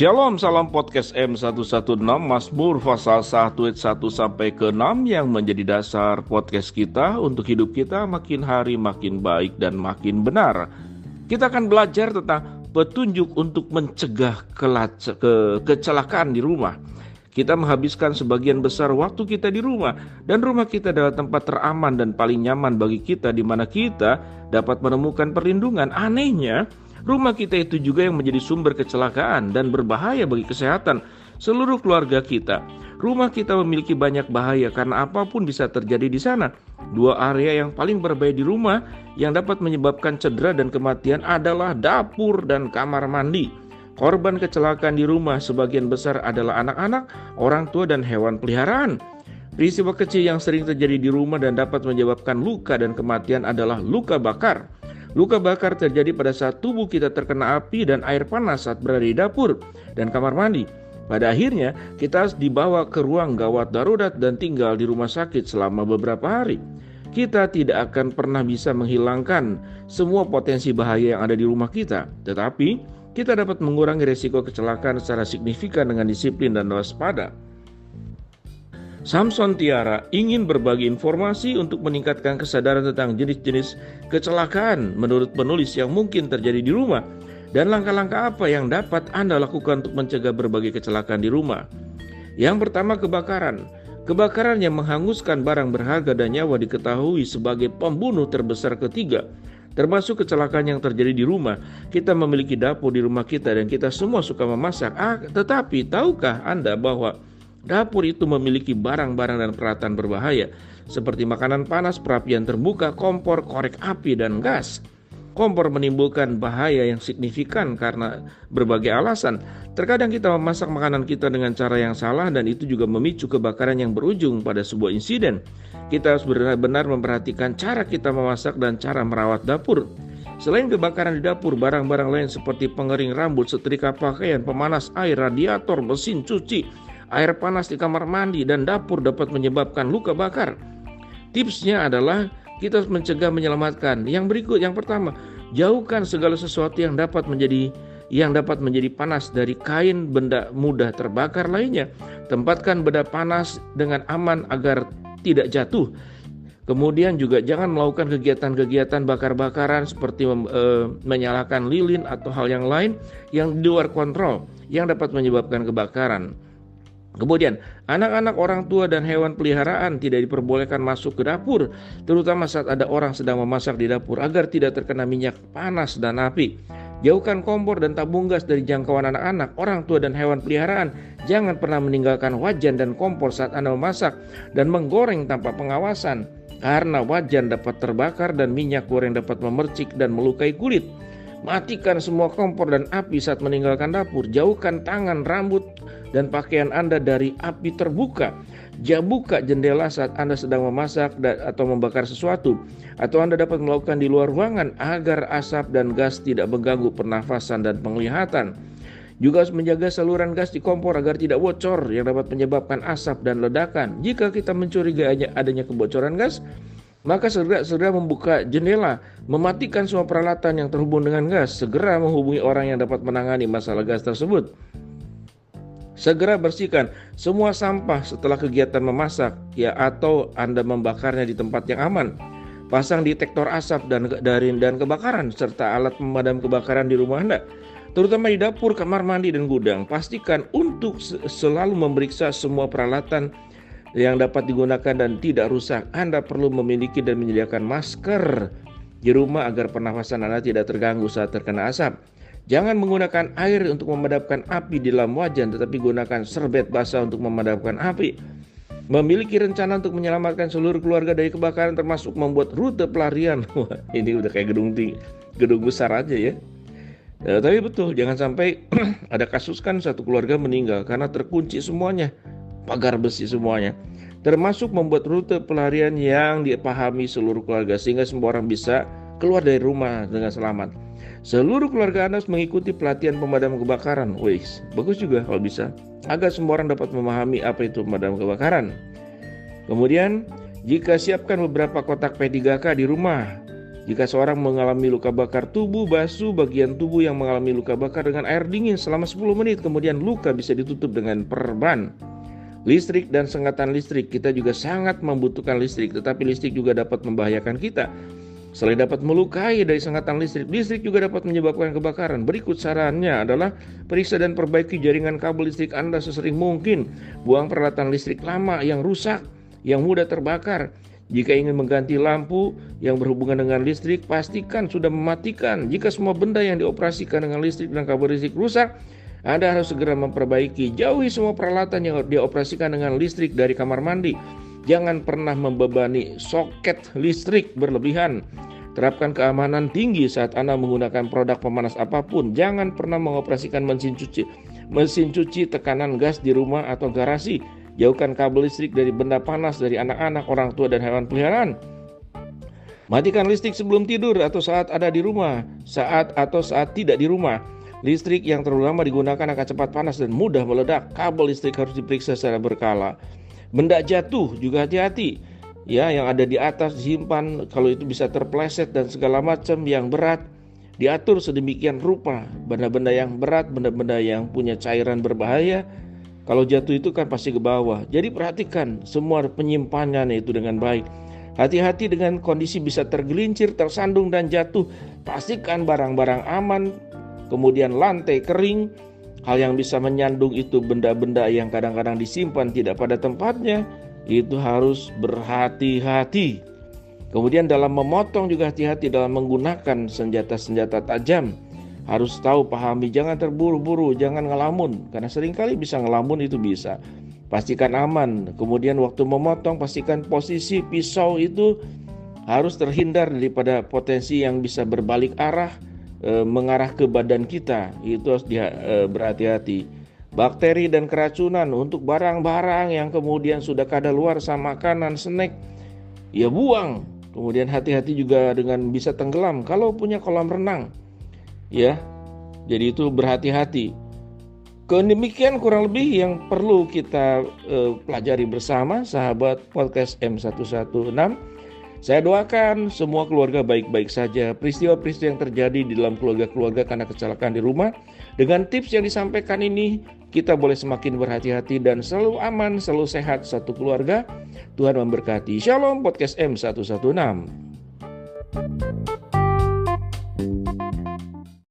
Shalom, salam podcast M116 Mazmur pasal 1 ayat 1 sampai ke 6 yang menjadi dasar podcast kita untuk hidup kita makin hari makin baik dan makin benar. Kita akan belajar tentang petunjuk untuk mencegah kecelakaan di rumah. Kita menghabiskan sebagian besar waktu kita di rumah, dan rumah kita adalah tempat teraman dan paling nyaman bagi kita, di mana kita dapat menemukan perlindungan. Anehnya, rumah kita itu juga yang menjadi sumber kecelakaan dan berbahaya bagi kesehatan seluruh keluarga kita. Rumah kita memiliki banyak bahaya karena apapun bisa terjadi di sana. Dua area yang paling berbahaya di rumah yang dapat menyebabkan cedera dan kematian adalah dapur dan kamar mandi. Korban kecelakaan di rumah sebagian besar adalah anak-anak, orang tua, dan hewan peliharaan. Peristiwa kecil yang sering terjadi di rumah dan dapat menyebabkan luka dan kematian adalah luka bakar. Luka bakar terjadi pada saat tubuh kita terkena api dan air panas saat berada di dapur dan kamar mandi. Pada akhirnya, kita harus dibawa ke ruang gawat darurat dan tinggal di rumah sakit selama beberapa hari. Kita tidak akan pernah bisa menghilangkan semua potensi bahaya yang ada di rumah kita, tetapi kita dapat mengurangi risiko kecelakaan secara signifikan dengan disiplin dan waspada. Samson Tiara ingin berbagi informasi untuk meningkatkan kesadaran tentang jenis-jenis kecelakaan menurut penulis yang mungkin terjadi di rumah, dan langkah-langkah apa yang dapat Anda lakukan untuk mencegah berbagai kecelakaan di rumah. Yang pertama, kebakaran. Kebakaran yang menghanguskan barang berharga dan nyawa diketahui sebagai pembunuh terbesar ketiga, termasuk kecelakaan yang terjadi di rumah. Kita memiliki dapur di rumah kita dan kita semua suka memasak. Tetapi tahukah Anda bahwa dapur itu memiliki barang-barang dan peralatan berbahaya seperti makanan panas, perapian terbuka, kompor, korek api, dan gas. Kompor menimbulkan bahaya yang signifikan karena berbagai alasan. Terkadang kita memasak makanan kita dengan cara yang salah dan itu juga memicu kebakaran yang berujung pada sebuah insiden. Kita harus benar-benar memperhatikan cara kita memasak dan cara merawat dapur. Selain kebakaran di dapur, barang-barang lain seperti pengering rambut, setrika pakaian, pemanas air, radiator, mesin cuci, air panas di kamar mandi, dan dapur dapat menyebabkan luka bakar. Tipsnya adalah kita harus mencegah menyelamatkan. Yang pertama, jauhkan segala sesuatu yang dapat menjadi panas dari kain benda mudah terbakar lainnya. Tempatkan benda panas dengan aman agar tidak jatuh. Kemudian juga jangan melakukan kegiatan-kegiatan bakar-bakaran seperti menyalakan lilin atau hal yang lain yang di luar kontrol yang dapat menyebabkan kebakaran. Kemudian, anak-anak, orang tua, dan hewan peliharaan tidak diperbolehkan masuk ke dapur, terutama saat ada orang sedang memasak di dapur, agar tidak terkena minyak panas dan api. Jauhkan kompor dan tabung gas dari jangkauan anak-anak, orang tua, dan hewan peliharaan. Jangan pernah meninggalkan wajan dan kompor saat Anda memasak dan menggoreng tanpa pengawasan, karena wajan dapat terbakar dan minyak goreng dapat memercik dan melukai kulit. Matikan semua kompor dan api saat meninggalkan dapur. Jauhkan tangan, rambut, dan pakaian Anda dari api terbuka. Jangan buka jendela saat Anda sedang memasak atau membakar sesuatu, atau Anda dapat melakukan di luar ruangan agar asap dan gas tidak mengganggu pernafasan dan penglihatan. Juga harus menjaga saluran gas di kompor agar tidak bocor yang dapat menyebabkan asap dan ledakan. Jika kita mencurigai adanya kebocoran gas, maka segera membuka jendela, mematikan semua peralatan yang terhubung dengan gas, segera menghubungi orang yang dapat menangani masalah gas tersebut. Segera bersihkan semua sampah setelah kegiatan memasak atau Anda membakarnya di tempat yang aman. Pasang detektor asap dan kebakaran serta alat pemadam kebakaran di rumah Anda, terutama di dapur, kamar mandi, dan gudang. Pastikan untuk selalu memeriksa semua peralatan yang dapat digunakan dan tidak rusak. Anda perlu memiliki dan menyediakan masker di rumah agar pernafasan Anda tidak terganggu saat terkena asap. Jangan menggunakan air untuk memadamkan api di dalam wajan, tetapi gunakan serbet basah untuk memadamkan api. Memiliki rencana untuk menyelamatkan seluruh keluarga dari kebakaran, termasuk membuat rute pelarian. Wah, ini udah kayak gedung besar aja ya. Tapi betul, jangan sampai ada kasus kan satu keluarga meninggal karena terkunci semuanya, pagar besi semuanya. Termasuk membuat rute pelarian yang dipahami seluruh keluarga sehingga semua orang bisa keluar dari rumah dengan selamat. Seluruh keluarga Anda harus mengikuti pelatihan pemadam kebakaran. Wih, bagus juga kalau bisa, agar semua orang dapat memahami apa itu pemadam kebakaran. Kemudian, jika siapkan beberapa kotak P3K di rumah, Jika seorang mengalami luka bakar tubuh, basuh bagian tubuh yang mengalami luka bakar dengan air dingin selama 10 menit, kemudian luka bisa ditutup dengan perban. Listrik dan sengatan listrik, kita juga sangat membutuhkan listrik, tetapi listrik juga dapat membahayakan kita. Selain dapat melukai dari sengatan listrik, listrik juga dapat menyebabkan kebakaran. Berikut sarannya adalah periksa dan perbaiki jaringan kabel listrik Anda sesering mungkin. Buang peralatan listrik lama yang rusak, yang mudah terbakar. Jika ingin mengganti lampu yang berhubungan dengan listrik, pastikan sudah mematikan. Jika semua benda yang dioperasikan dengan listrik dan kabel listrik rusak, Anda harus segera memperbaiki. Jauhi semua peralatan yang dioperasikan dengan listrik dari kamar mandi. Jangan pernah membebani soket listrik berlebihan. Terapkan keamanan tinggi saat Anda menggunakan produk pemanas apapun. Jangan pernah mengoperasikan mesin cuci tekanan gas di rumah atau garasi. Jauhkan kabel listrik dari benda panas dari anak-anak, orang tua, dan hewan peliharaan. Matikan listrik sebelum tidur atau saat ada di rumah, saat tidak di rumah. Listrik yang terlalu lama digunakan akan cepat panas dan mudah meledak. Kabel listrik harus diperiksa secara berkala. Benda jatuh juga hati-hati. Ya, yang ada di atas disimpan, kalau itu bisa terpleset dan segala macam yang berat diatur sedemikian rupa. Benda-benda yang berat, benda-benda yang punya cairan berbahaya, kalau jatuh itu kan pasti ke bawah. Jadi perhatikan semua penyimpanannya itu dengan baik. Hati-hati dengan kondisi bisa tergelincir, tersandung, dan jatuh. Pastikan barang-barang aman, kemudian lantai kering. Hal yang bisa menyandung itu benda-benda yang kadang-kadang disimpan tidak pada tempatnya. Itu harus berhati-hati. Kemudian dalam memotong juga hati-hati dalam menggunakan senjata-senjata tajam. Harus tahu, pahami, jangan terburu-buru, jangan ngelamun. Karena seringkali bisa ngelamun itu bisa. Pastikan aman. Kemudian waktu memotong, pastikan posisi pisau itu harus terhindar daripada potensi yang bisa berbalik arah, mengarah ke badan kita. Itu harus berhati-hati. Bakteri dan keracunan untuk barang-barang yang kemudian sudah kadaluarsa makanan, snack, ya buang. Kemudian hati-hati juga dengan bisa tenggelam kalau punya kolam renang. Ya, jadi itu berhati-hati. Demikian kurang lebih yang perlu kita pelajari bersama, sahabat podcast M116. Saya doakan semua keluarga baik-baik saja. Peristiwa-peristiwa yang terjadi di dalam keluarga-keluarga karena kecelakaan di rumah, dengan tips yang disampaikan ini, kita boleh semakin berhati-hati dan selalu aman, selalu sehat satu keluarga. Tuhan memberkati. Shalom podcast M116.